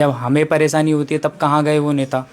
जब हमें परेशानी होती है तब कहाँ गए वो नेता?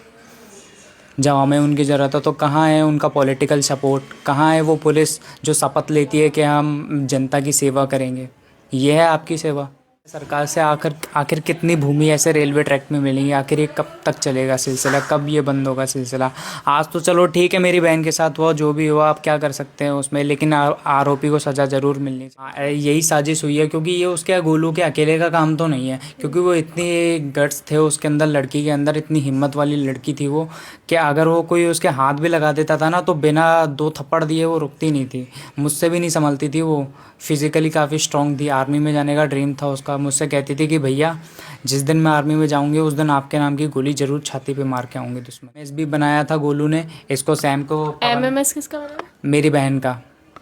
जब हमें उनकी ज़रूरत है तो कहाँ है उनका पॉलिटिकल सपोर्ट? कहाँ है वो पुलिस जो शपथ लेती है कि हम जनता की सेवा करेंगे? ये है आपकी सेवा? सरकार से आखिर आखिर कितनी भूमि ऐसे रेलवे ट्रैक में मिलेंगी? आखिर ये कब तक चलेगा सिलसिला? कब ये बंद होगा सिलसिला? आज तो चलो ठीक है, मेरी बहन के साथ हुआ, जो भी हुआ आप क्या कर सकते हैं उसमें, लेकिन आरोपी को सज़ा ज़रूर मिलनी चाहिए। यही साजिश हुई है, क्योंकि ये उसके गोलू के अकेले का काम तो नहीं है, क्योंकि वो इतनी गट्स थे उसके अंदर, लड़की के अंदर इतनी हिम्मत वाली लड़की थी वो, कि अगर वो कोई उसके हाथ भी लगा देता था ना तो बिना 2 थप्पड़ दिए वो रुकती नहीं थी। मुझसे भी नहीं संभलती थी वो। फिज़िकली काफ़ी स्ट्रांग थी। आर्मी में जाने का ड्रीम था उसका। मुझसे कहती थी कि भैया जिस दिन मैं आर्मी में जाऊंगी उस दिन आपके नाम की गोली जरूर छाती पे मार के आऊंगी दुश्मन। एस भी बनाया था गोलू ने इसको, सैम को। एमएमएस किसका बना? मेरी बहन का।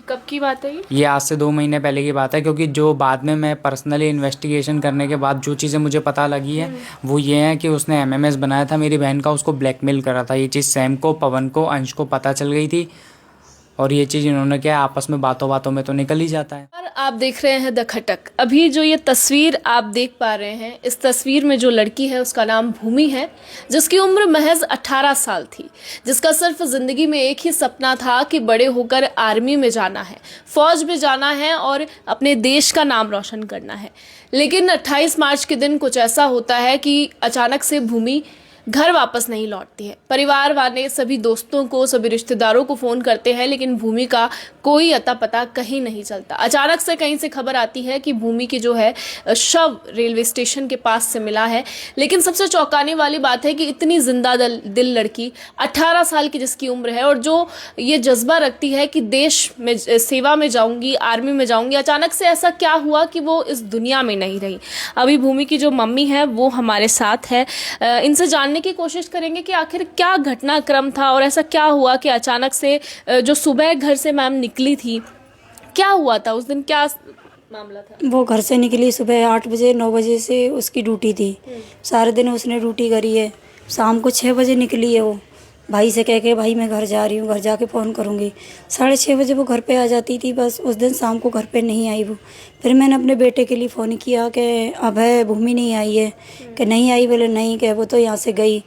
कब की बात है ये? ये आज से 2 महीने पहले की बात है, क्योंकि जो बाद में मैं पर्सनली इन्वेस्टिगेशन करने के बाद जो चीज़ें मुझे पता लगी है वो ये है कि उसने एमएमएस बनाया था मेरी बहन का, उसको ब्लैकमेल करा था। ये चीज़ सैम को, पवन को, अंश को पता चल गई थी, और ये चीज़ इन्होंने क्या आपस में बातों बातों में तो निकल ही जाता है। और आप देख रहे हैं द खटक। अभी जो ये तस्वीर आप देख पा रहे हैं, इस तस्वीर में जो लड़की है उसका नाम भूमि है, जिसकी उम्र महज 18 साल थी, जिसका सिर्फ जिंदगी में एक ही सपना था कि बड़े होकर आर्मी में जाना है, फौज में जाना है और अपने देश का नाम रोशन करना है। लेकिन 28 मार्च के दिन कुछ ऐसा होता है कि अचानक से भूमि घर वापस नहीं लौटती है। परिवार वाले सभी दोस्तों को, सभी रिश्तेदारों को फ़ोन करते हैं, लेकिन भूमि का कोई अता पता कहीं नहीं चलता। अचानक से कहीं से खबर आती है कि भूमि की जो है शव रेलवे स्टेशन के पास से मिला है। लेकिन सबसे चौंकाने वाली बात है कि इतनी जिंदा दिल लड़की, 18 साल की जिसकी उम्र है, और जो ये जज्बा रखती है कि देश में सेवा में जाऊंगी, आर्मी में जाऊंगी, अचानक से ऐसा क्या हुआ कि वो इस दुनिया में नहीं रही। अभी भूमि की जो मम्मी है वो हमारे साथ है। इनसे जानने की कोशिश करेंगे कि आखिर क्या घटनाक्रम था और ऐसा क्या हुआ कि अचानक से जो सुबह घर से मैम निकली थी, क्या हुआ था उस दिन, क्या मामला था? वो घर से निकली सुबह 8 बजे, 9 बजे से उसकी ड्यूटी थी। सारे दिन उसने ड्यूटी करी है। शाम को 6 बजे निकली है वो, भाई से कह के भाई मैं घर जा रही हूँ, घर जाके फ़ोन करूँगी। 6:30 बजे वो घर पे आ जाती थी। बस उस दिन शाम को घर पे नहीं आई वो। फिर मैंने अपने बेटे के लिए फ़ोन किया कि अब है भूमि नहीं आई है, कि नहीं आई। बोले नहीं, कि वो तो यहाँ से गई।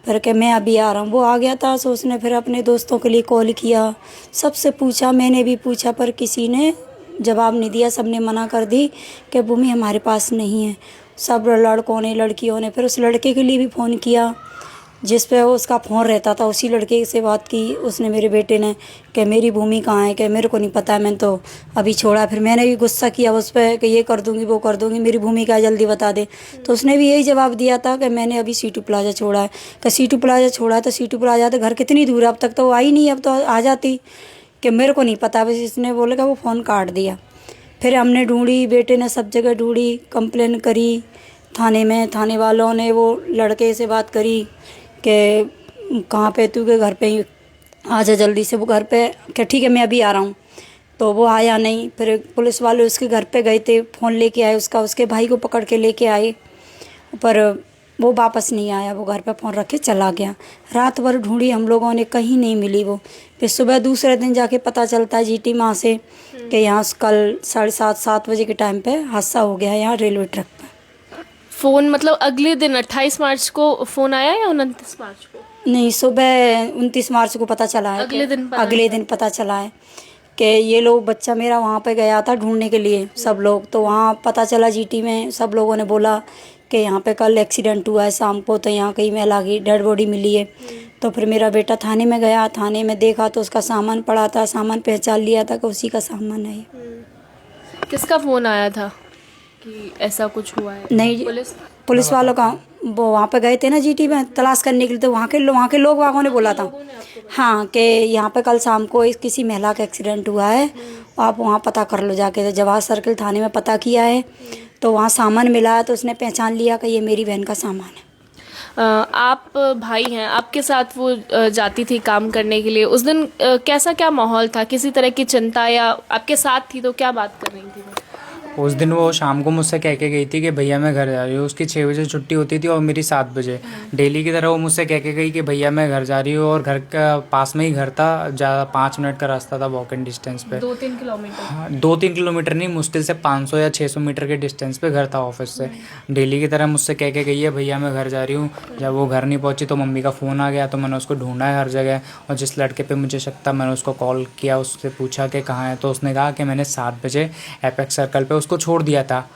फिर कि मैं अभी आ रहा हूँ। वो आ गया था, सो उसने फिर अपने दोस्तों के लिए कॉल किया, सबसे पूछा, मैंने भी पूछा, पर किसी ने जवाब नहीं दिया। सब ने मना कर दी कि भूमि हमारे पास नहीं है। सब लड़कों ने, लड़कियों ने फिर उस लड़के के लिए भी फ़ोन किया जिस पे उसका फ़ोन रहता था। उसी लड़के से बात की उसने, मेरे बेटे ने, कि मेरी भूमि कहाँ है, कि मेरे को नहीं पता है, मैंने तो अभी छोड़ा। फिर मैंने भी गुस्सा किया उस पर कि ये कर दूँगी वो कर दूँगी, मेरी भूमि का जल्दी बता दे। तो उसने भी यही जवाब दिया था कि मैंने अभी सीटू प्लाजा छोड़ा है। कि सीटू प्लाजा छोड़ा है तो सीटू प्लाजा तो घर कितनी दूर है, अब तक तो वो आई नहीं, अब तो आ जाती। कि मेरे को नहीं पता। बस इसने बोले कि वो फ़ोन काट दिया। फिर हमने ढूंढी, बेटे ने सब जगह ढूंढी, कंप्लेन करी थाने में। थाने वालों ने वो लड़के से बात करी कि कहाँ पे, तू के घर पे ही आ जा जल्दी से। वो घर पे, कि ठीक है मैं अभी आ रहा हूँ। तो वो आया नहीं। फिर पुलिस वाले उसके घर पे गए थे, फ़ोन लेके आए उसका, उसके भाई को पकड़ के लेके आए, पर वो वापस नहीं आया। वो घर पे फ़ोन रख के चला गया। रात भर ढूंढी हम लोगों ने, कहीं नहीं मिली वो। फिर सुबह दूसरे दिन जाके पता चलता है जीटी माँ से कि यहाँ कल 7:30 बजे के टाइम पे हादसा हो गया है यहाँ रेलवे ट्रैक पे। फोन मतलब अगले दिन 28 मार्च को फोन आया या 29 मार्च को? नहीं, सुबह 29 मार्च को पता चला है। अगले दिन पता चला है कि ये लोग, बच्चा मेरा वहाँ पे गया था ढूंढने के लिए सब लोग, तो वहाँ पता चला जीटी में सब लोगों ने बोला कि यहाँ पे कल एक्सीडेंट हुआ है शाम को, तो यहाँ कहीं महिला की डेड बॉडी मिली है। तो फिर मेरा बेटा थाने में गया, थाने में देखा तो उसका सामान पड़ा था, सामान पहचान लिया था कि उसी का सामान है। किसका फोन आया था कि ऐसा कुछ हुआ है? नहीं, पुलिस वालों का। वो वहाँ पे गए थे ना जीटी में तलाश करने के लिए, तो वहाँ के लोग वागों ने बोला था हाँ कि यहाँ पे कल शाम को किसी महिला का एक्सीडेंट हुआ है, आप वहाँ पता कर लो जाके। तो जवाहर सर्किल थाने में पता किया है तो वहाँ सामान मिला है, तो उसने पहचान लिया कि ये मेरी बहन का सामान है। आप भाई हैं, आपके साथ वो जाती थी काम करने के लिए। उस दिन कैसा क्या माहौल था? किसी तरह की चिंता या आपके साथ थी तो क्या बात कर रही थी वो? उस दिन वो शाम को मुझसे कह के गई थी कि भैया मैं घर जा रही हूँ। उसकी 6 बजे छुट्टी होती थी और मेरी 7 बजे। डेली की तरह वो मुझसे कह के गई कि भैया मैं घर जा रही हूँ, और घर का पास में ही घर था, ज़्यादा 5 मिनट का रास्ता था वॉक इन डिस्टेंस पे। 2-3 किलोमीटर। हाँ, 2-3 किलोमीटर नहीं, मुश्किल से 500 या 600 मीटर के डिस्टेंस पे घर था ऑफिस से। डेली की तरह मुझसे कह के गई है भैया मैं घर जा रही हूँ। जब वो घर नहीं पहुँची तो मम्मी का फ़ोन आ गया, तो मैंने उसको ढूंढा है हर जगह, और जिस लड़के पे मुझे शक था मैंने उसको कॉल किया, उससे पूछा कि कहाँ है, तो उसने कहा कि मैंने 7 बजे एपेक्स सर्कल पे उसको छोड़ दिया था।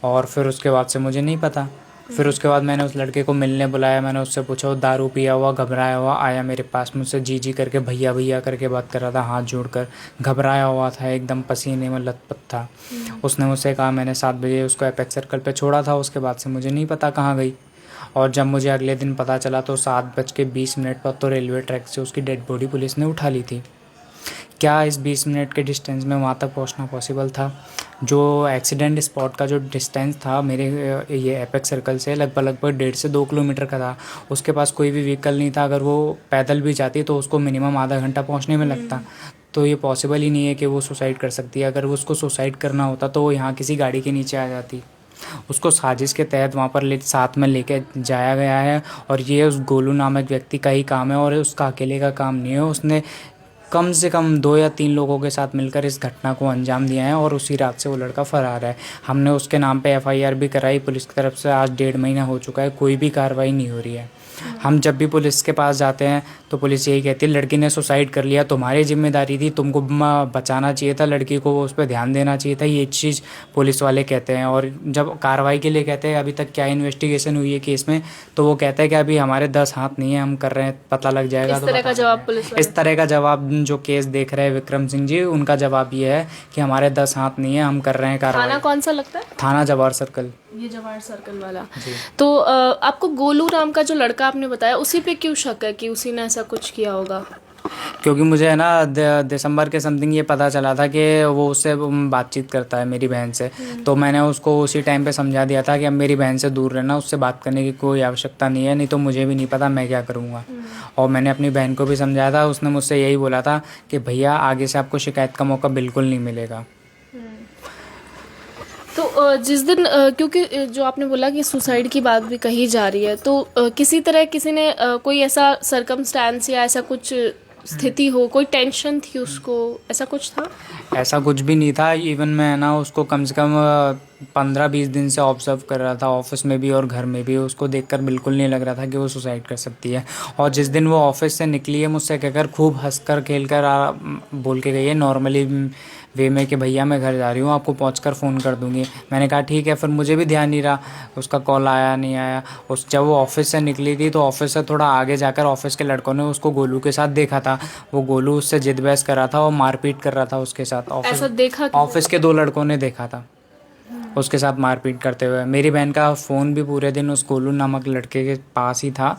और फिर उसके बाद से मुझे नहीं पता। फिर उसके बाद मैंने उस लड़के को मिलने बुलाया, मैंने उससे पूछा, वो दारू पिया हुआ घबराया हुआ आया मेरे पास, मुझसे जी जी करके भैया भैया करके बात कर रहा था, हाथ जोड़कर घबराया हुआ था, एकदम पसीने में लथपथ था। उसने मुझसे कहा मैंने 7 बजे उसको एपेक्स सर्कल पे छोड़ा था। उसके बाद से मुझे नहीं पता कहाँ गई। और जब मुझे अगले दिन पता चला तो 7:20 पर तो रेलवे ट्रैक से उसकी डेड बॉडी पुलिस ने उठा ली थी। क्या इस 20 मिनट के डिस्टेंस में वहाँ तक पहुँचना पॉसिबल था? जो एक्सीडेंट स्पॉट का जो डिस्टेंस था मेरे ये एपेक्स सर्कल से लगभग 1.5 से 2 किलोमीटर का था। उसके पास कोई भी व्हीकल नहीं था। अगर वो पैदल भी जाती तो उसको मिनिमम आधा घंटा पहुँचने में लगता। तो ये पॉसिबल ही नहीं है कि वो सुसाइड कर सकती है। अगर वो उसको सुसाइड करना होता तो वो यहाँ किसी गाड़ी के नीचे आ जाती। उसको साजिश के तहत वहाँ पर साथ में लेके जाया गया है, और ये उस गोलू नामक व्यक्ति का ही काम है, और उसका अकेले का काम नहीं है। उसने कम से कम 2 या 3 लोगों के साथ मिलकर इस घटना को अंजाम दिया है, और उसी रात से वो लड़का फरार है। हमने उसके नाम पे एफआईआर भी कराई पुलिस की तरफ से। आज 1.5 महीना हो चुका है, कोई भी कार्रवाई नहीं हो रही है। हम जब भी पुलिस के पास जाते हैं तो पुलिस यही कहती है लड़की ने सुसाइड कर लिया, तुम्हारी जिम्मेदारी थी, तुमको बचाना चाहिए था लड़की को, उस पर ध्यान देना चाहिए था, ये चीज़ पुलिस वाले कहते हैं। और जब कार्रवाई के लिए कहते हैं अभी तक क्या इन्वेस्टिगेशन हुई है केस में, तो वो कहता है कि अभी हमारे 10 हाथ नहीं है, हम कर रहे हैं, पता लग जाएगा। इस तरह का जवाब पुलिस वाले? इस तरह का जवाब जो केस देख रहे हैं विक्रम सिंह जी, उनका जवाब ये है कि हमारे 10 हाथ नहीं है, हम कर रहे हैं कार्रवाई। थाना कौन सा लगता है? थाना जवाहर सर्कल। ये जवाहर सर्कल वाला। तो आपको गोलू नाम का जो लड़का आपने बताया उसी पे क्यों शक है कि उसी ने ऐसा कुछ किया होगा? क्योंकि मुझे है ना दिसंबर के समथिंग ये पता चला था कि वो उससे बातचीत करता है मेरी बहन से। तो मैंने उसको उसी टाइम पे समझा दिया था कि अब मेरी बहन से दूर रहना, उससे बात करने की कोई आवश्यकता नहीं है, नहीं तो मुझे भी नहीं पता मैं क्या करूँगा। और मैंने अपनी बहन को भी समझाया था, उसने मुझसे यही बोला था कि भैया आगे से आपको शिकायत का मौका बिल्कुल नहीं मिलेगा। तो जिस दिन क्योंकि जो आपने बोला कि सुसाइड की बात भी कही जा रही है, तो किसी तरह किसी ने कोई ऐसा सरकमस्टेंस या ऐसा कुछ स्थिति हो, कोई टेंशन थी उसको, ऐसा कुछ था? ऐसा कुछ भी नहीं था। इवन मैं ना उसको कम से कम 15-20 दिन से ऑब्जर्व कर रहा था, ऑफिस में भी और घर में भी। उसको देखकर बिल्कुल नहीं लग रहा था कि वो सुसाइड कर सकती है। और जिस दिन वो ऑफिस से निकली है मुझसे कहकर, खूब हंसकर खेलकर बोल के गई है नॉर्मली वे में कि भैया मैं घर जा रही हूँ, आपको पहुँचकर फ़ोन कर दूँगी। मैंने कहा ठीक है। फिर मुझे भी ध्यान नहीं रहा, उसका कॉल आया नहीं आया। जब वो ऑफिस से निकली थी तो ऑफिस से थोड़ा आगे जाकर ऑफिस के लड़कों ने उसको गोलू के साथ देखा था। वो गोलू उससे जिद बहस कर रहा था और मारपीट कर रहा था उसके साथ। ऐसा देखा? ऑफिस के 2 लड़कों ने देखा था उसके साथ मारपीट करते हुए। मेरी बहन का फ़ोन भी पूरे दिन उस गोलू नामक लड़के के पास ही था।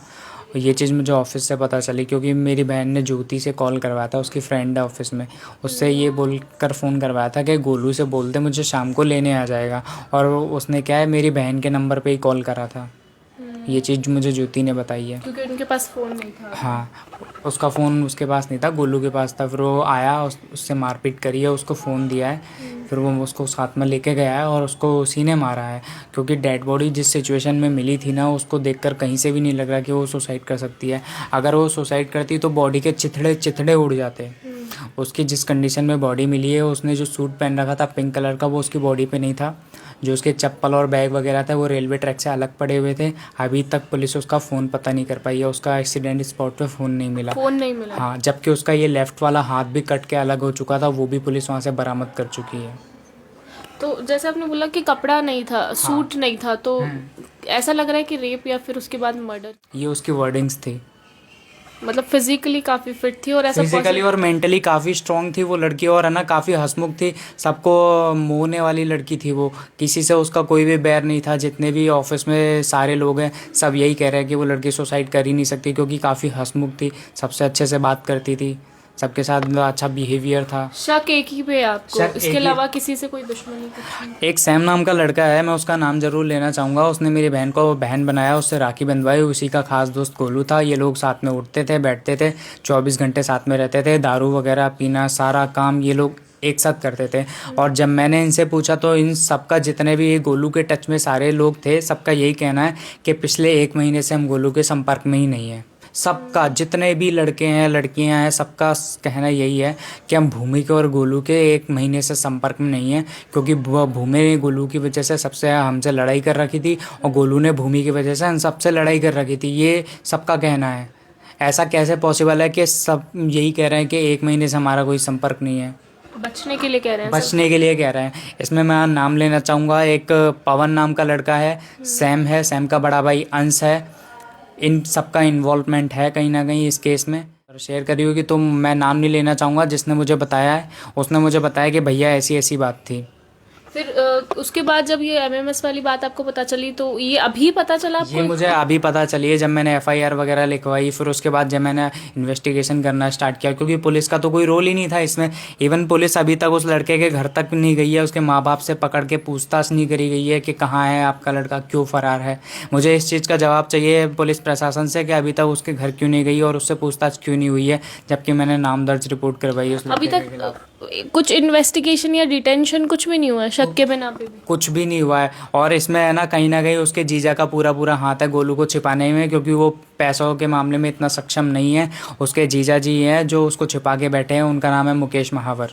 ये चीज़ मुझे ऑफिस से पता चली क्योंकि मेरी बहन ने ज्योति से कॉल करवाया था, उसकी फ्रेंड है ऑफिस में, उससे ये बोलकर फ़ोन करवाया था कि गोलू से बोलते मुझे शाम को लेने आ जाएगा। और उसने क्या है मेरी बहन के नंबर पे ही कॉल करा था। ये चीज़ मुझे ज्योति ने बताई है। क्योंकि उनके पास फ़ोन नहीं था। हाँ, उसका फ़ोन उसके पास नहीं था, गोलू के पास था। फिर वो आया, उससे मारपीट करी है, उसको फ़ोन दिया है, फिर वो उसको साथ में लेके गया है और उसको उसी ने मारा है। क्योंकि डेड बॉडी जिस सिचुएशन में मिली थी ना, उसको देखकर कहीं से भी नहीं लग रहा कि वो सुसाइड कर सकती है। अगर वो सुसाइड करती तो बॉडी के चिथड़े उड़ जाते। उसकी जिस कंडीशन में बॉडी मिली है, उसने जो सूट पहन रखा था पिंक कलर का, वो उसकी बॉडी पे नहीं था। जो उसके चप्पल और बैग वगैरह था वो रेलवे ट्रैक से अलग पड़े हुए थे। अभी तक पुलिस उसका फ़ोन पता नहीं कर पाई है, उसका एक्सीडेंट स्पॉट पे फ़ोन नहीं मिला। हाँ, जबकि उसका ये लेफ़्ट वाला हाथ भी कट के अलग हो चुका था, वो भी पुलिस वहाँ से बरामद कर चुकी है। तो जैसे आपने बोला कि कपड़ा नहीं था, सूट नहीं था, तो ऐसा लग रहा है कि रेप या फिर उसके बाद मर्डर? ये उसकी वर्डिंग्स थी। मतलब फिजिकली काफ़ी फिट थी और ऐसा फिजिकली और मेंटली काफ़ी स्ट्रॉन्ग थी वो लड़की, और है ना काफ़ी हंसमुख थी, सबको मोहने वाली लड़की थी वो। किसी से उसका कोई भी बैर नहीं था। जितने भी ऑफिस में सारे लोग हैं सब यही कह रहे हैं कि वो लड़की सुसाइड कर ही नहीं सकती, क्योंकि काफ़ी हंसमुख थी, सबसे अच्छे से बात करती थी, सबके साथ अच्छा बिहेवियर था। शक एक ही पे आपको? इसके अलावा किसी से कोई दुश्मनी कुछ? एक सैम नाम का लड़का है, मैं उसका नाम जरूर लेना चाहूँगा। उसने मेरी बहन को बहन बनाया, उससे राखी बंधवाई। उसी का खास दोस्त गोलू था। ये लोग साथ में उठते थे, बैठते थे, 24 घंटे साथ में रहते थे। दारू वगैरह पीना, सारा काम ये लोग एक साथ करते थे। और जब मैंने इनसे पूछा तो इन सबका, जितने भी ये गोलू के टच में सारे लोग थे, सबका यही कहना है कि पिछले 1 महीने से हम गोलू के संपर्क में ही नहीं है। सबका, जितने भी लड़के हैं लड़कियां हैं, सबका कहना यही है कि हम भूमि के और गोलू के 1 महीने से संपर्क में नहीं है, क्योंकि भूमि ने गोलू की वजह से सबसे हमसे लड़ाई कर रखी थी और गोलू ने भूमि की वजह से हम सबसे लड़ाई कर रखी थी। ये सबका कहना है। ऐसा कैसे पॉसिबल है कि सब यही कह रहे हैं कि 1 महीने से हमारा कोई संपर्क नहीं है? बचने के लिए कह रहे हैं, बचने के लिए कह रहे हैं। इसमें मैं नाम लेना चाहूँगा, एक पवन नाम का लड़का है, सैम है, सैम का बड़ा भाई अंश है। इन सबका इन्वॉल्वमेंट है कहीं ना कहीं इस केस में। और शेयर करी होगी तो मैं नाम नहीं लेना चाहूँगा। जिसने मुझे बताया है उसने मुझे बताया कि भैया ऐसी ऐसी बात थी। फिर उसके बाद जब ये एमएमएस वाली बात आपको पता चली तो ये अभी पता चला आपको? ये मुझे अभी पता चली है, जब मैंने एफआईआर वगैरह लिखवाई, फिर उसके बाद जब मैंने इन्वेस्टिगेशन करना स्टार्ट किया, क्योंकि पुलिस का तो कोई रोल ही नहीं था इसमें। इवन पुलिस अभी तक उस लड़के के घर तक नहीं गई है, उसके माँ बाप से पकड़ के पूछताछ नहीं करी गई है कि कहाँ है आपका लड़का, क्यों फरार है। मुझे इस चीज़ का जवाब चाहिए पुलिस प्रशासन से कि अभी तक उसके घर क्यों नहीं गई और उससे पूछताछ क्यों नहीं हुई है, जबकि मैंने नाम दर्ज रिपोर्ट करवाई है उस अभी लड़के के खिलाफ। तक कुछ इन्वेस्टिगेशन या डिटेंशन कुछ भी नहीं हुआ है, शक के बिना पे भी? कुछ भी नहीं हुआ है। और इसमें है ना, कहीं ना कहीं उसके जीजा का पूरा पूरा हाथ है गोलू को छिपाने में, क्योंकि वो पैसों के मामले में इतना सक्षम नहीं है। उसके जीजा जी हैं जो उसको छिपा के बैठे हैं, उनका नाम है मुकेश महावर।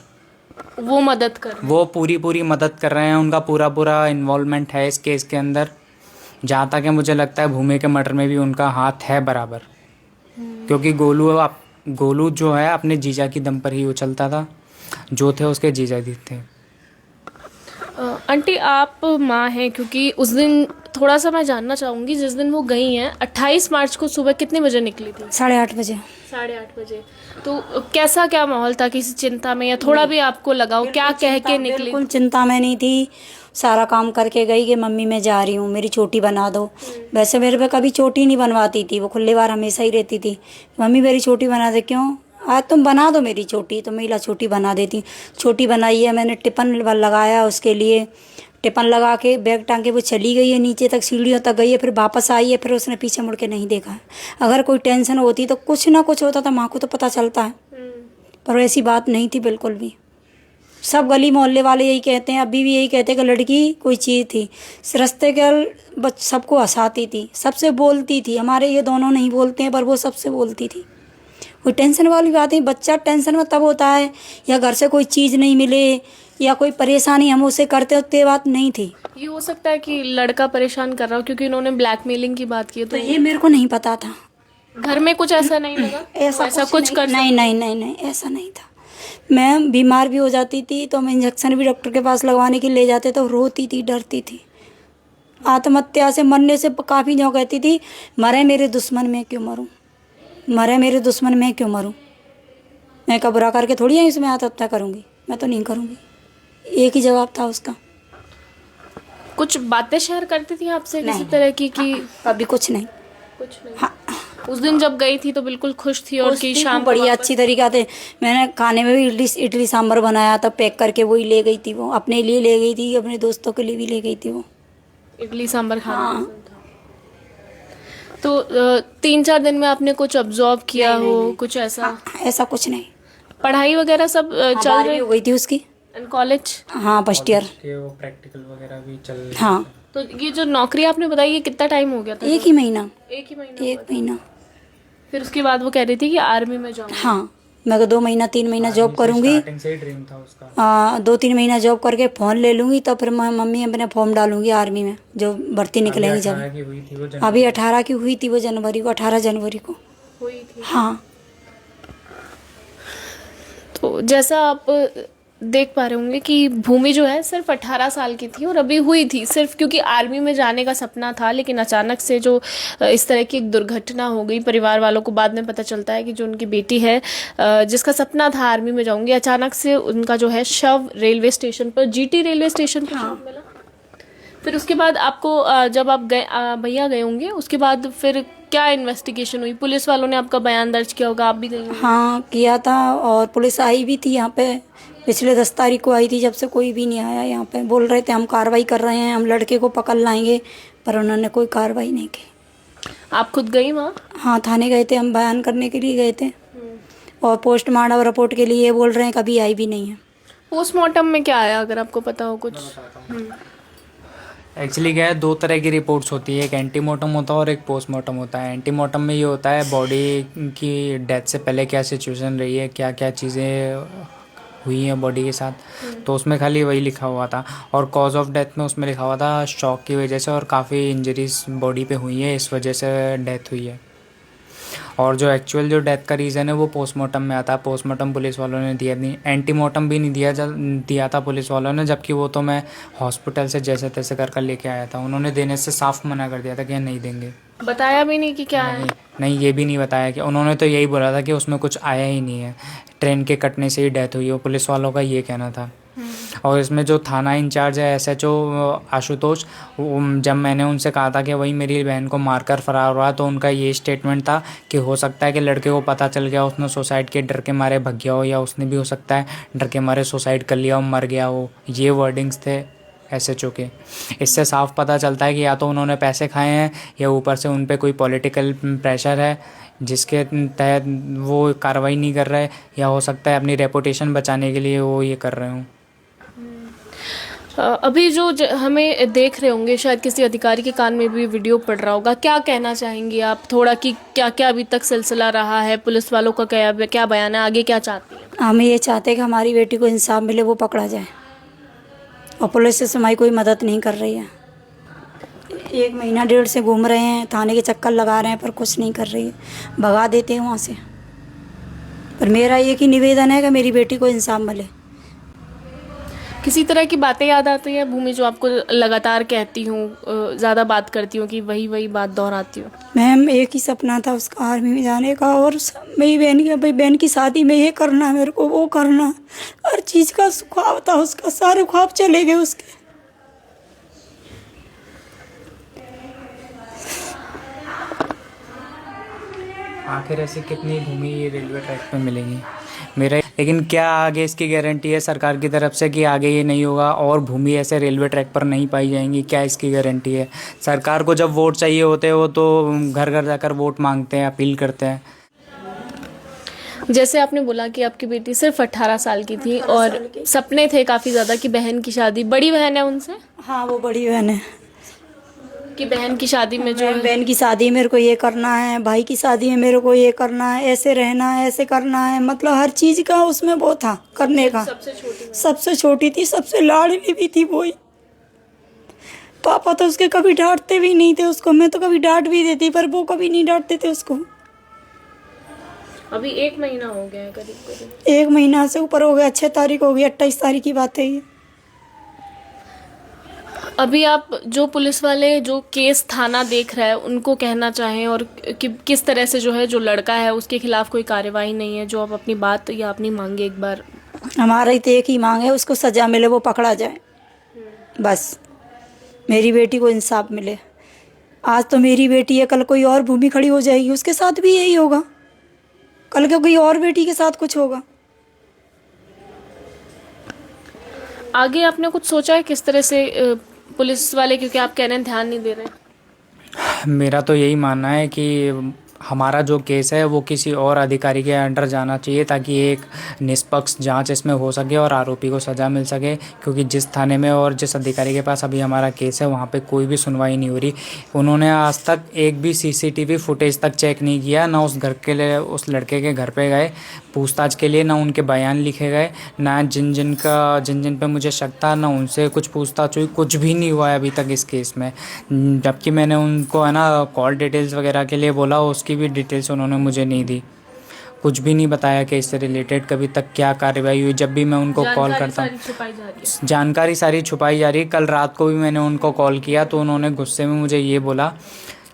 वो मदद कर रहे वो पूरी मदद कर रहे हैं, उनका पूरा इन्वॉल्वमेंट है इस केस के अंदर। जहाँ तक है मुझे लगता है भूमि के मर्डर में भी उनका हाथ है बराबर, क्योंकि गोलू जो है अपने जीजा की दम पर ही उछलता था, जो थे उसके जीजा जी थे। आंटी आप माँ हैं, क्योंकि उस दिन थोड़ा सा मैं जानना चाहूँगी, जिस दिन वो गई हैं 28 मार्च को सुबह कितने बजे निकली थी? 8:30 बजे। 8:30 बजे। तो कैसा क्या माहौल था? किसी चिंता में या थोड़ा भी आपको लगाओ क्या कह के निकली? बिल्कुल चिंता में नहीं थी। सारा काम करके गई कि मम्मी मैं जा रही हूँ, मेरी चोटी बना दो। वैसे मेरे पे कभी चोटी नहीं बनवाती थी, वो खुले बार हमेशा ही रहती थी। मम्मी मेरी चोटी बना दे। क्यों? आज तुम बना दो मेरी चोटी। तो मैं चोटी बना देती। चोटी बनाई है मैंने, टिफन लगाया उसके लिए, टिफन लगा के बैग टांग के वो चली गई है नीचे तक, सीढ़ियों तक गई है, फिर वापस आई है, फिर उसने पीछे मुड़ के नहीं देखा है। अगर कोई टेंशन होती तो कुछ ना कुछ होता था, माँ को तो पता चलता है, पर ऐसी बात नहीं थी बिल्कुल भी। सब गली मोहल्ले वाले यही कहते हैं, अभी भी यही कहते हैं कि लड़की कोई चीज़ थी। रास्ते के सबको हंसाती थी, सबसे बोलती थी। हमारे ये दोनों नहीं बोलते हैं, पर वो सबसे बोलती थी। कोई टेंशन वाली बात नहीं। बच्चा टेंशन में तब होता है या घर से कोई चीज़ नहीं मिले या कोई परेशानी हम उसे करते होते, ये बात नहीं थी। ये हो सकता है कि लड़का परेशान कर रहा हो, क्योंकि उन्होंने ब्लैकमेलिंग की बात की, तो ये मेरे को नहीं पता था। घर में कुछ ऐसा नहीं लगा? ऐसा कुछ कर नहीं, ऐसा नहीं था। मैं बीमार भी हो जाती थी तो मैं इंजेक्शन भी डॉक्टर के पास लगवाने के लिए ले जाते तो रोती थी, डरती थी। आत्महत्या से मरने से काफ़ी जो कहती थी, मरे मेरे दुश्मन में क्यों मरूं, मरे मेरे दुश्मन में क्यों मरूं। मैं का बुरा करके थोड़ी है इसमें आत्महत्या करूँगी, मैं तो नहीं करूँगी। एक ही जवाब था उसका। कुछ बातें शेयर करती थी आपसे किसी तरह की कि? अभी कुछ नहीं। कुछ नहीं। हाँ, उस दिन जब गई थी तो बिल्कुल खुश थी और कि शाम बड़ी अच्छी तरीका से मैंने खाने में भी इडली सांभर बनाया था, पैक करके वही ले गई थी। वो अपने लिए ले गई थी, अपने दोस्तों के लिए भी ले गई थी। वो इडली सांभर खाना पसंद था। तो 3-4 दिन में आपने कुछ ऑब्जर्व किया हो कुछ ऐसा? ऐसा कुछ नहीं। पढ़ाई वगैरह सब चल रही हो गई थी उसकी, कॉलेज? हाँ, फर्स्ट ईयर। प्रैक्टिकल वगैरह भी चल रहे। हाँ। तो ये जो नौकरी आपने बताई, ये कितना टाइम हो गया था? 1 ही महीना। 1 ही महीना? 1 महीना। फिर उसके बाद वो कह रही थी कि आर्मी में जाऊंगी। हाँ, मैं 2 महीना 3 महीना जॉब करूँगी। स्टार्टिंग से ही ड्रीम था उसका। 2-3 महीना जॉब करके फ़ोन ले लूँगी, तो फिर मैं मम्मी अपने फॉर्म डालूँगी आर्मी में, जो भर्ती निकलेगी जब। अभी 18 की हुई थी वो, जनवरी को, 18 जनवरी को हुई थी। हाँ। तो जैसा आप देख पा रहे होंगे कि भूमि जो है सिर्फ 18 साल की थी और अभी हुई थी सिर्फ क्योंकि आर्मी में जाने का सपना था, लेकिन अचानक से जो इस तरह की एक दुर्घटना हो गई। परिवार वालों को बाद में पता चलता है कि जो उनकी बेटी है जिसका सपना था आर्मी में जाऊंगी, अचानक से उनका जो है शव रेलवे स्टेशन पर, जीटी रेलवे स्टेशन पर शव मिला। फिर उसके बाद आपको जब आप गए भैया गए होंगे, उसके बाद फिर क्या इन्वेस्टिगेशन हुई? पुलिस वालों ने आपका बयान दर्ज किया होगा, आप भी गई? हाँ, किया था। और पुलिस आई भी थी यहाँ पे, पिछले 10 तारीख को आई थी। जब से कोई भी नहीं आया यहाँ पे। बोल रहे थे हम कार्रवाई कर रहे हैं, हम लड़के को पकड़ लाएंगे, पर उन्होंने कोई कार्रवाई नहीं की। आप खुद गई वहाँ? हाँ, थाने गए थे, हम बयान करने के लिए गए थे। और पोस्टमार्टम रिपोर्ट के लिए बोल रहे हैं, कभी आई भी नहीं है। पोस्टमार्टम में क्या आया, अगर आपको पता हो कुछ? एक्चुअली क्या है, दो तरह की रिपोर्ट्स होती है, एक एंटीमोर्टम होता है और एक पोस्टमार्टम होता है। एंटीमोर्टम में ये होता है बॉडी की डेथ से पहले क्या सिचुएशन रही है, क्या क्या चीज़ें हुई हैं बॉडी के साथ, तो उसमें खाली वही लिखा हुआ था। और कॉज ऑफ डेथ में उसमें लिखा हुआ था शॉक की वजह से और काफ़ी इंजरीज बॉडी पे हुई है, इस वजह से डेथ हुई है। और जो एक्चुअल जो डेथ का रीज़न है वो पोस्टमार्टम में आता है। पोस्टमार्टम पुलिस वालों ने दिया नहीं, एंटीमोर्टम भी नहीं दिया था पुलिस वालों ने, जबकि वो तो मैं हॉस्पिटल से जैसे तैसे कर लेके आया था। उन्होंने देने से साफ मना कर दिया था कि नहीं देंगे। बताया भी नहीं कि क्या है? नहीं, ये भी नहीं बताया कि, उन्होंने तो यही बोला था कि उसमें कुछ आया ही नहीं है, ट्रेन के कटने से ही डेथ हुई है, पुलिस वालों का ये कहना था। और इसमें जो थाना इंचार्ज है SHO आशुतोष, जब मैंने उनसे कहा था कि वही मेरी बहन को मारकर फरार हुआ, तो उनका ये स्टेटमेंट था कि हो सकता है कि लड़के को पता चल गया, उसने सुसाइड के डर के मारे भग गया हो, या उसने भी हो सकता है डर के मारे सुसाइड कर लिया हो, मर गया हो। ये वर्डिंग्स थे SHO के। इससे साफ पता चलता है कि या तो उन्होंने पैसे खाए हैं या ऊपर से उन पे कोई पॉलिटिकल प्रेशर है जिसके तहत वो कार्रवाई नहीं कर रहे, या हो सकता है अपनी रेपुटेशन बचाने के लिए वो ये कर रहे हों। अभी जो हमें देख रहे होंगे, शायद किसी अधिकारी के कान में भी वीडियो पड़ रहा होगा, क्या कहना चाहेंगे आप थोड़ा कि क्या क्या अभी तक सिलसिला रहा है, पुलिस वालों का क्या बयान है, आगे क्या चाहती हैं? हम ये चाहते हैं कि हमारी बेटी को इंसाफ मिले, वो पकड़ा जाए, और पुलिस से हमारी कोई मदद नहीं कर रही है। 1 महीना 1.5 से घूम रहे हैं, थाने के चक्कर लगा रहे हैं, पर कुछ नहीं कर रही है, भगा देते हैं वहाँ से। पर मेरा एक ही निवेदन है कि मेरी बेटी को इंसाफ मिले। किसी तरह की बातें याद आती है भूमि, जो आपको लगातार कहती हूँ, ज़्यादा बात करती हूँ कि वही बात दोहराती हूँ? मैम, एक ही सपना था उसका, आर्मी में जाने का, और मेरी बहन की शादी में ये करना, मेरे को वो करना, हर चीज़ का ख्वाब था उसका, सारे ख्वाब चले गए उसके। आखिर ऐसी कितनी भूमि ये रेलवे ट्रैक पे मिलेंगी मेरा, लेकिन क्या आगे इसकी गारंटी है सरकार की तरफ से कि आगे ये नहीं होगा और भूमि ऐसे रेलवे ट्रैक पर नहीं पाई जाएंगी? क्या इसकी गारंटी है? सरकार को जब वोट चाहिए होते हैं वो तो घर घर जाकर वोट मांगते हैं, अपील करते हैं। जैसे आपने बोला कि आपकी बेटी सिर्फ 18 साल की थी और सपने थे काफ़ी ज़्यादा कि बहन की शादी, बड़ी बहन है उनसे? हाँ, वो बड़ी बहन है कि बहन की शादी में जो बहन की शादी मेरे को ये करना है, भाई की शादी में मेरे को ये करना है, ऐसे रहना है, ऐसे करना है, मतलब हर चीज़ का उसमें वो था करने का। सबसे छोटी थी, सबसे लाडली भी थी वही। पापा तो उसके कभी डांटते भी नहीं थे उसको, मैं तो कभी डांट भी देती, पर वो कभी नहीं डांटते थे उसको। अभी 1 महीना हो गया है करीब 1 महीना से ऊपर हो गया, 6 तारीख हो गई, 28 तारीख की बात है ये। अभी आप जो पुलिस वाले जो केस थाना देख रहा है उनको कहना चाहें, और कि किस तरह से जो है जो लड़का है उसके खिलाफ कोई कार्रवाई नहीं है, जो आप अपनी बात या अपनी मांगे एक बार? हमारा तो एक ही मांग है, उसको सजा मिले, वो पकड़ा जाए, बस मेरी बेटी को इंसाफ मिले। आज तो मेरी बेटी है, कल कोई और भूमि खड़ी हो जाएगी, उसके साथ भी यही होगा, कल को कोई और बेटी के साथ कुछ होगा। आगे आपने कुछ सोचा है किस तरह से पुलिस वाले, क्योंकि आप कह रहे हैं ध्यान नहीं दे रहे? मेरा तो यही मानना है कि हमारा जो केस है वो किसी और अधिकारी के अंडर जाना चाहिए, ताकि एक निष्पक्ष जांच इसमें हो सके और आरोपी को सज़ा मिल सके। क्योंकि जिस थाने में और जिस अधिकारी के पास अभी हमारा केस है वहाँ पे कोई भी सुनवाई नहीं हो रही। उन्होंने आज तक एक भी CCTV फुटेज तक चेक नहीं किया, ना उस घर के लिए, उस लड़के के घर पे गए पूछताछ के लिए, ना उनके बयान लिखे गए, ना जिन जिन पे मुझे शक था ना उनसे कुछ पूछताछ हुई, कुछ भी नहीं हुआ है अभी तक इस केस में। जबकि मैंने उनको है ना कॉल डिटेल्स वगैरह के लिए बोला, उसकी भी डिटेल्स उन्होंने मुझे नहीं दी, कुछ भी नहीं बताया कि इससे रिलेटेड कभी तक क्या कार्रवाई हुई। जब भी मैं उनको कॉल करता हूँ जानकारी सारी छुपाई जा रही है। कल रात को भी मैंने उनको कॉल किया तो उन्होंने गुस्से में मुझे ये बोला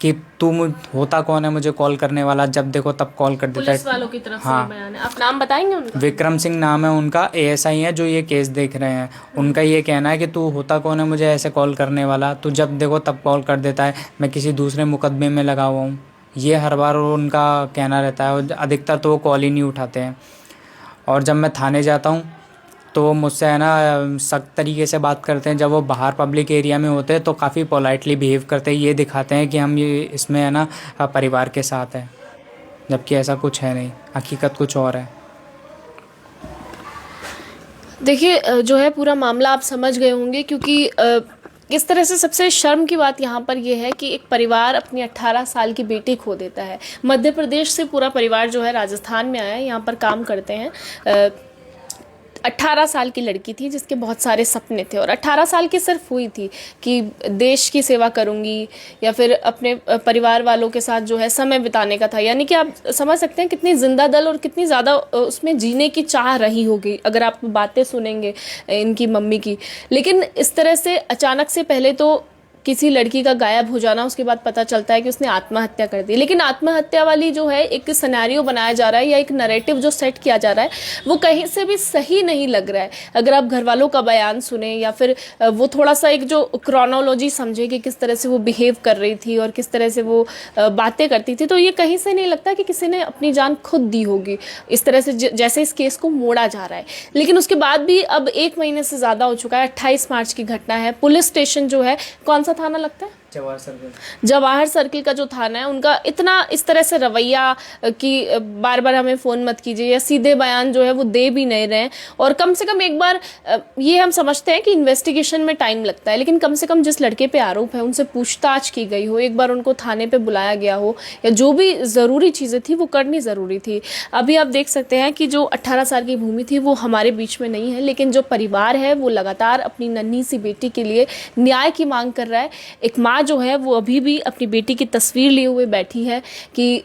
कि तू होता कौन है मुझे कॉल करने वाला, जब देखो तब कॉल कर देता है। पुलिस वालों की तरफ हाँ, से बयान है। आप नाम बताएंगे उनका? विक्रम सिंह नाम है उनका, ASI है जो ये केस देख रहे हैं। उनका ये कहना है कि तू होता कौन है मुझे ऐसे कॉल करने वाला, तू जब देखो तब कॉल कर देता है, मैं किसी दूसरे मुकदमे में लगा हुआ हूँ, ये हर बार उनका कहना रहता है। और अधिकतर तो वो कॉल ही नहीं उठाते हैं। और जब मैं थाने जाता हूँ तो वो मुझसे है ना सख्त तरीके से बात करते हैं। जब वो बाहर पब्लिक एरिया में होते हैं तो काफ़ी पोलाइटली बिहेव करते हैं, ये दिखाते हैं कि हम ये इसमें है ना परिवार के साथ हैं, जबकि ऐसा कुछ है नहीं, हकीकत कुछ और है। देखिए जो है पूरा मामला आप समझ गए होंगे, क्योंकि किस तरह से सबसे शर्म की बात यहाँ पर यह है कि एक परिवार अपनी 18 साल की बेटी खो देता है। मध्य प्रदेश से पूरा परिवार जो है राजस्थान में आया है, यहाँ पर काम करते हैं। 18 साल की लड़की थी जिसके बहुत सारे सपने थे, और 18 साल की सिर्फ हुई थी कि देश की सेवा करूंगी या फिर अपने परिवार वालों के साथ जो है समय बिताने का था। यानी कि आप समझ सकते हैं कितनी जिंदा दिल और कितनी ज़्यादा उसमें जीने की चाह रही होगी अगर आप बातें सुनेंगे इनकी मम्मी की। लेकिन इस तरह से अचानक से पहले तो किसी लड़की का गायब हो जाना, उसके बाद पता चलता है कि उसने आत्महत्या कर दी। लेकिन आत्महत्या वाली जो है एक सिनेरियो बनाया जा रहा है या एक नैरेटिव जो सेट किया जा रहा है वो कहीं से भी सही नहीं लग रहा है। अगर आप घर वालों का बयान सुने या फिर वो थोड़ा सा एक जो क्रोनोलॉजी समझे कि किस तरह से वो बिहेव कर रही थी और किस तरह से वो बातें करती थी, तो ये कहीं से नहीं लगता कि किसी ने अपनी जान खुद दी होगी इस तरह से जैसे इस केस को मोड़ा जा रहा है। लेकिन उसके बाद भी अब 1 महीने से ज़्यादा हो चुका है। 28 मार्च की घटना है। पुलिस स्टेशन जो है, कौन सा थाना लगता है? जवाहर सर्किल का जो थाना है उनका इतना इस तरह से रवैया कि बार बार हमें फ़ोन मत कीजिए या सीधे बयान जो है वो दे भी नहीं रहे हैं। और कम से कम एक बार ये हम समझते हैं कि इन्वेस्टिगेशन में टाइम लगता है, लेकिन कम से कम जिस लड़के पे आरोप है उनसे पूछताछ की गई हो, एक बार उनको थाने पे बुलाया गया हो या जो भी ज़रूरी चीज़ें थी वो करनी ज़रूरी थी। अभी आप देख सकते हैं कि जो 18 साल की भूमि थी वो हमारे बीच में नहीं है, लेकिन जो परिवार है वो लगातार अपनी नन्ही सी बेटी के लिए न्याय की मांग कर रहा है। एक माँ जो है वो अभी भी अपनी बेटी की तस्वीर लिए हुए बैठी है कि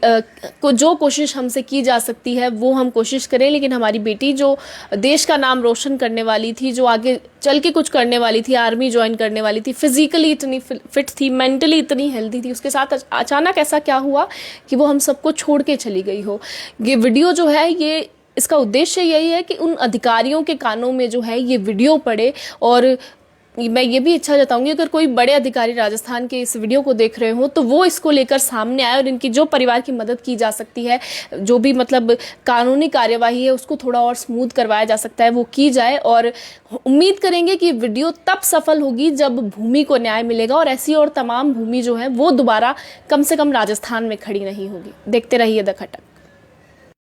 जो कोशिश हमसे की जा सकती है वो हम कोशिश करें, लेकिन हमारी बेटी जो देश का नाम रोशन करने वाली थी, जो आगे चल के कुछ करने वाली थी, आर्मी ज्वाइन करने वाली थी, फिजिकली इतनी फिट थी, मेंटली इतनी हेल्दी थी, उसके साथ अचानक ऐसा क्या हुआ कि वो हम सबको छोड़ के चली गई हो। ये वीडियो जो है ये इसका उद्देश्य यही है कि उन अधिकारियों के कानों में जो है ये वीडियो पड़े। और मैं ये भी इच्छा जताऊंगी अगर कोई बड़े अधिकारी राजस्थान के इस वीडियो को देख रहे हो तो वो इसको लेकर सामने आए और इनकी जो परिवार की मदद की जा सकती है, जो भी मतलब कानूनी कार्यवाही है उसको थोड़ा और स्मूथ करवाया जा सकता है वो की जाए। और उम्मीद करेंगे कि वीडियो तब सफल होगी जब भूमि को न्याय मिलेगा और ऐसी और तमाम भूमि जो है वो दोबारा कम से कम राजस्थान में खड़ी नहीं होगी। देखते रहिए द खटक।